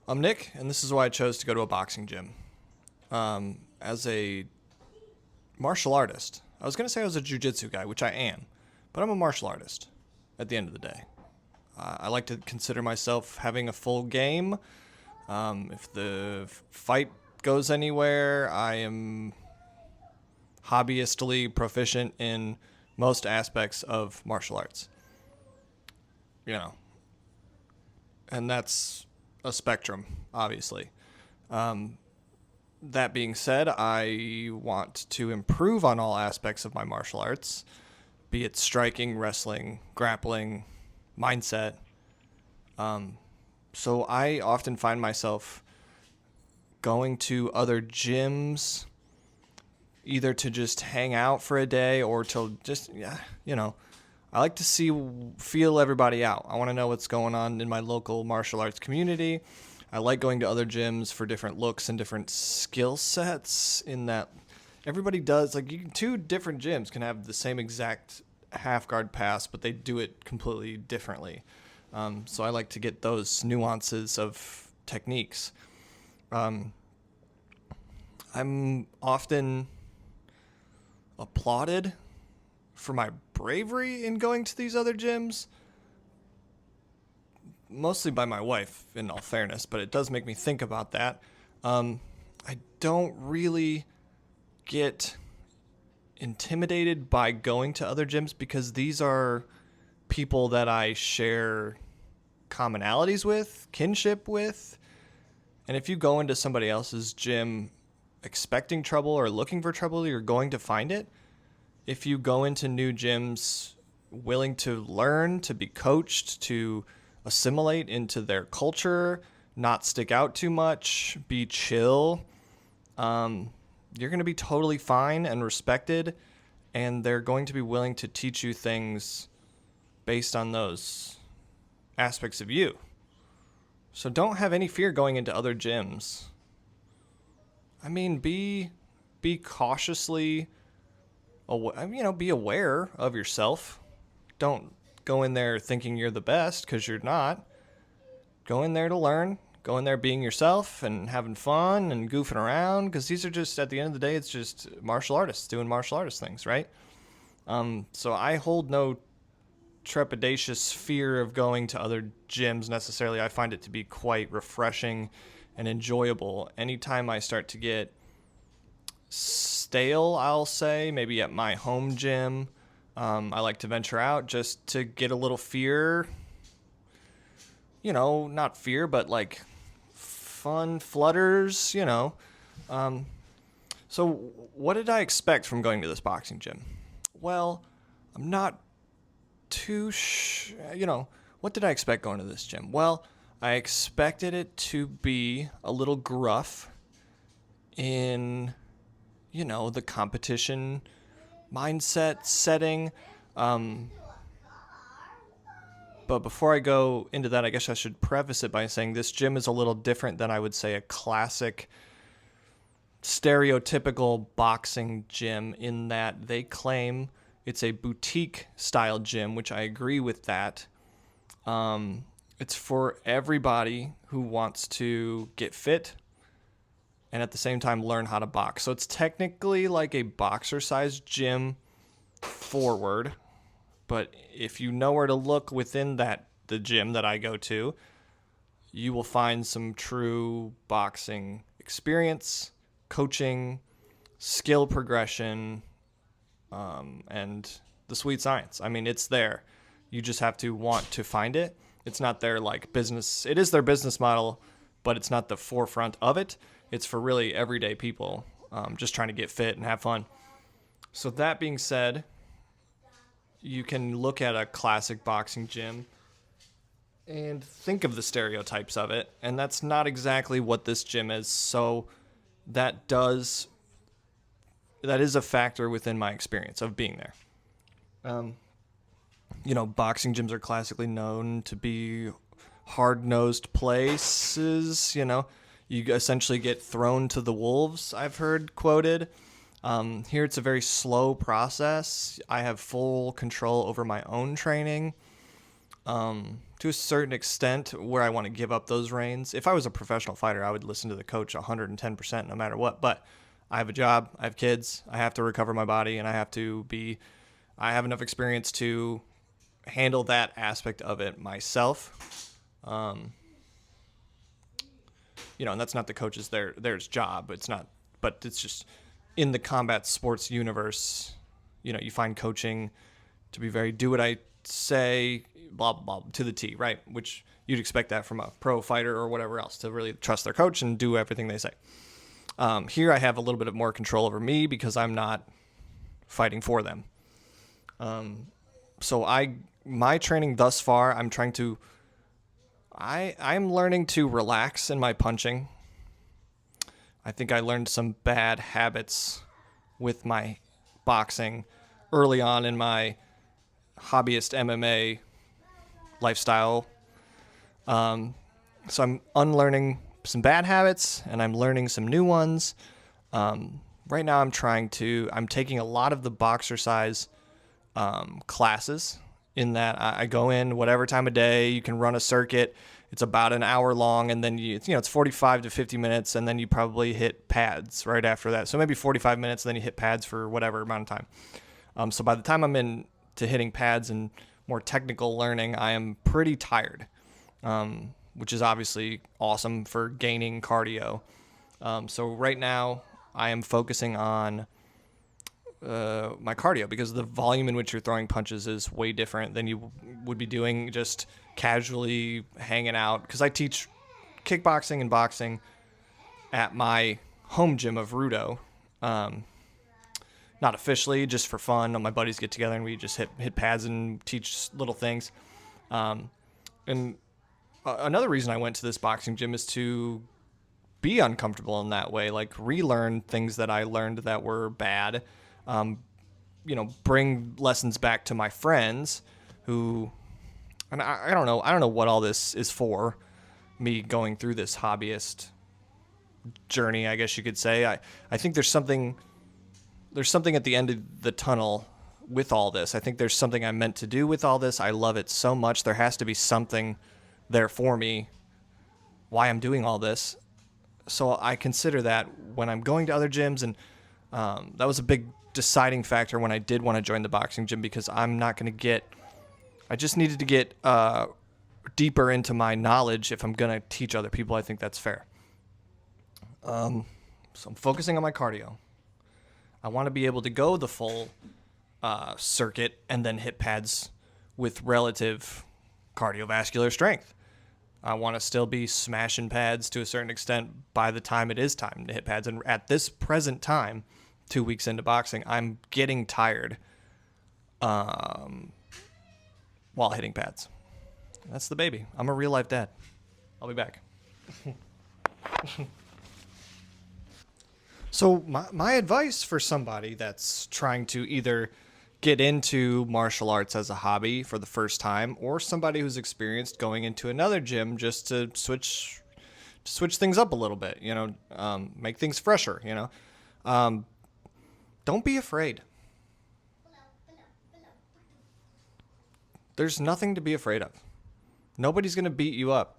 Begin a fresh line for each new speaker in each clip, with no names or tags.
I'm Nick, and this is why I chose to go to a boxing gym. As a martial artist, I was going to say I was a jitsu guy, which I am, but I'm a martial artist at the end of the day. I like to consider myself having a full game. If the fight goes anywhere, I am hobbyistically proficient in most aspects of martial arts. You know, and that's a spectrum, obviously. That being said, I want to improve on all aspects of my martial arts, be it striking, wrestling, grappling, mindset. So I often find myself going to other gyms, either to just hang out for a day or to just, I like to feel everybody out. I want to know what's going on in my local martial arts community. I like going to other gyms for different looks and different skill sets in that everybody does, two different gyms can have the same exact half guard pass, but they do it completely differently. So I like to get those nuances of techniques. I'm often applauded for my bravery in going to these other gyms, mostly by my wife, in all fairness, but it does make me think about that. I don't really get intimidated by going to other gyms because these are people that I share commonalities with, kinship with. And if you go into somebody else's gym expecting trouble or looking for trouble, you're going to find it. If you go into new gyms willing to learn, to be coached, to assimilate into their culture, not stick out too much, be chill, you're going to be totally fine and respected, and they're going to be willing to teach you things based on those aspects of you. So don't have any fear going into other gyms. I mean, be cautiously, be aware of yourself. Don't go in there thinking you're the best, because you're not. Go in there to learn. Go in there being yourself and having fun and goofing around, because these are just, at the end of the day, it's just martial artists doing martial artist things, right? So I hold no trepidatious fear of going to other gyms necessarily. I find it to be quite refreshing and enjoyable. Anytime I start to get stale, I'll say, maybe at my home gym, I like to venture out just to get a little fear, not fear, but like fun flutters, So what did I expect from going to this boxing gym? Well, I'm not too what did I expect going to this gym? Well, I expected it to be a little gruff in, the competition mindset setting. But before I go into that, I guess I should preface it by saying this gym is a little different than I would say a classic stereotypical boxing gym, in that they claim it's a boutique style gym, which I agree with that. It's for everybody who wants to get fit and at the same time learn how to box. So it's technically like a boxer-sized gym forward, but if you know where to look within the gym that I go to, you will find some true boxing experience, coaching, skill progression, and the sweet science. I mean, it's there. You just have to want to find it. It's not their business. It is their business model, but it's not the forefront of it. It's for really everyday people, just trying to get fit and have fun. So that being said, you can look at a classic boxing gym and think of the stereotypes of it, and that's not exactly what this gym is. So that is a factor within my experience of being there. Boxing gyms are classically known to be hard-nosed places. You essentially get thrown to the wolves, I've heard quoted. Here it's a very slow process. I have full control over my own training. to a certain extent where I want to give up those reins. If I was a professional fighter, I would listen to the coach 110% no matter what. But I have a job, I have kids, I have to recover my body, and I have enough experience to handle that aspect of it myself. And that's not the coach's their job. It's not, but it's just in the combat sports universe. You find coaching to be very do what I say, blah, blah, blah, to the T, right? Which you'd expect that from a pro fighter or whatever else, to really trust their coach and do everything they say. Here I have a little bit of more control over me because I'm not fighting for them. So my training thus far, I'm learning to relax in my punching. I think I learned some bad habits with my boxing early on in my hobbyist MMA lifestyle. So I'm unlearning some bad habits and I'm learning some new ones. Right now I'm taking a lot of the boxercise classes, in that I go in whatever time of day. You can run a circuit. It's about an hour long, and then it's 45 to 50 minutes, and then you probably hit pads right after that. So maybe 45 minutes, and then you hit pads for whatever amount of time. So by the time I'm in to hitting pads and more technical learning, I am pretty tired, which is obviously awesome for gaining cardio. So right now I am focusing on my cardio, because the volume in which you're throwing punches is way different than you would be doing just casually hanging out. Because I teach kickboxing and boxing at my home gym of Rudo. Not officially, just for fun. My buddies get together and we just hit pads and teach little things. And another reason I went to this boxing gym is to be uncomfortable in that way, like relearn things that I learned that were bad. Bring lessons back to my friends who, and I don't know what all this is for, me going through this hobbyist journey, I guess you could say. I think there's something at the end of the tunnel with all this. I think there's something I'm meant to do with all this. I love it so much. There has to be something there for me, why I'm doing all this. So I consider that when I'm going to other gyms, and that was a big deciding factor when I did want to join the boxing gym, because I just needed to get deeper into my knowledge if I'm going to teach other people. I think that's fair. So I'm focusing on my cardio. I want to be able to go the full circuit and then hit pads with relative cardiovascular strength. I want to still be smashing pads to a certain extent by the time it is time to hit pads. And at this present time, 2 weeks into boxing, I'm getting tired while hitting pads. That's the baby. I'm a real life dad. I'll be back. So my advice for somebody that's trying to either get into martial arts as a hobby for the first time, or somebody who's experienced going into another gym just to switch things up a little bit, make things fresher, don't be afraid. There's nothing to be afraid of. Nobody's going to beat you up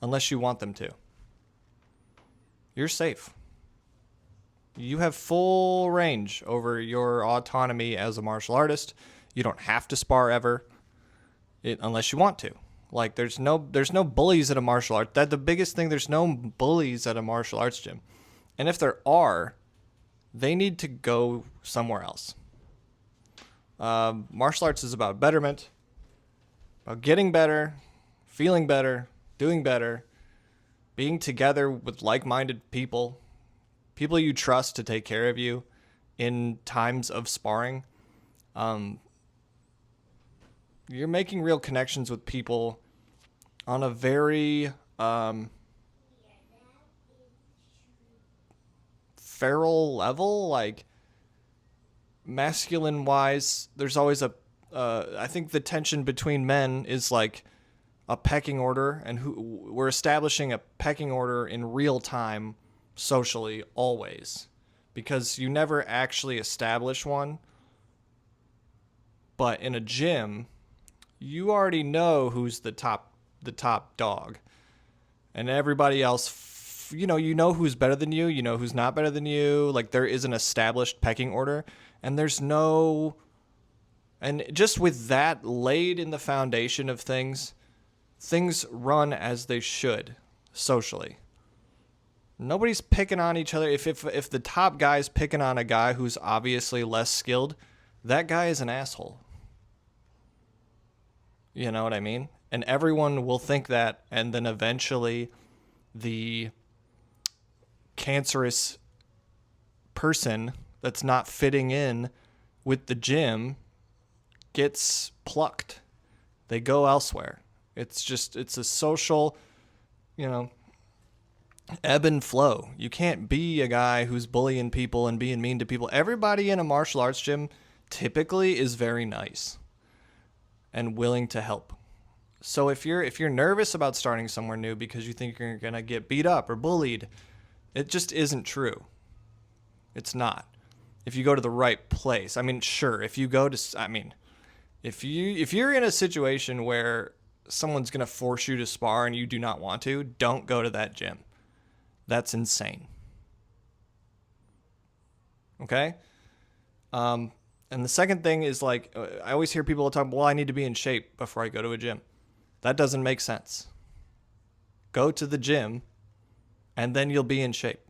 unless you want them to. You're safe. You have full range over your autonomy as a martial artist. You don't have to spar ever, unless you want to. Like, there's no bullies at a martial art. That's the biggest thing. There's no bullies at a martial arts gym. And if there are, they need to go somewhere else. Martial arts is about betterment, about getting better, feeling better, doing better, being together with like-minded people you trust to take care of you in times of sparring. You're making real connections with people on a very feral level, like masculine wise. There's always I think the tension between men is like a pecking order, and we're establishing a pecking order in real time socially always, because you never actually establish one. But in a gym, you already know who's the top dog. And everybody else, you know who's better than you know who's not better than you. Like, there is an established pecking order, and and just with that laid in the foundation of things run as they should socially. Nobody's picking on each other. If the top guy's picking on a guy who's obviously less skilled, that guy is an asshole. You know what I mean? And everyone will think that, and then eventually the cancerous person that's not fitting in with the gym gets plucked. They go elsewhere. It's a social, ebb and flow. You can't be a guy who's bullying people and being mean to people. Everybody in a martial arts gym typically is very nice and willing to help. So if you're nervous about starting somewhere new because you think you're going to get beat up or bullied, it just isn't true. It's not. If you go to the right place. I mean, sure, if you're in a situation where someone's going to force you to spar and you do not want to, don't go to that gym. That's insane. Okay? And the second thing is, like, I always hear people talk, well, I need to be in shape before I go to a gym. That doesn't make sense. Go to the gym and then you'll be in shape.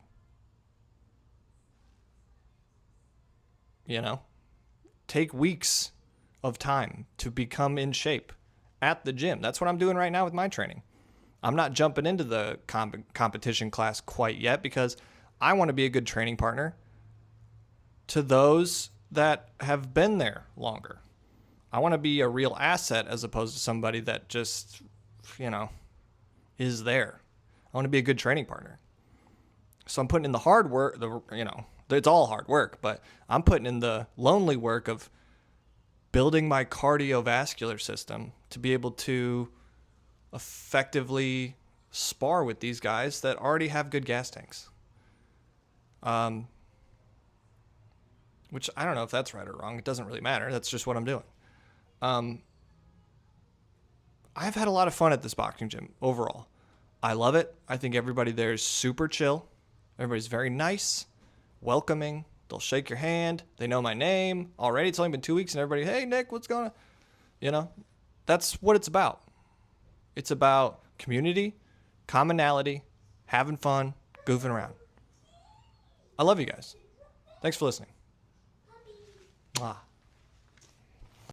Take weeks of time to become in shape at the gym. That's what I'm doing right now with my training. I'm not jumping into the competition class quite yet because I want to be a good training partner to those that have been there longer. I want to be a real asset as opposed to somebody that just, is there. I want to be a good training partner. So I'm putting in the hard work, it's all hard work, but I'm putting in the lonely work of building my cardiovascular system to be able to effectively spar with these guys that already have good gas tanks. Which I don't know if that's right or wrong. It doesn't really matter. That's just what I'm doing. I've had a lot of fun at this boxing gym overall. I love it. I think everybody there is super chill. Everybody's very nice, welcoming. They'll shake your hand. They know my name already. It's only been 2 weeks and everybody, hey, Nick, what's going on? That's what it's about. It's about community, commonality, having fun, goofing around. I love you guys. Thanks for listening. Mwah.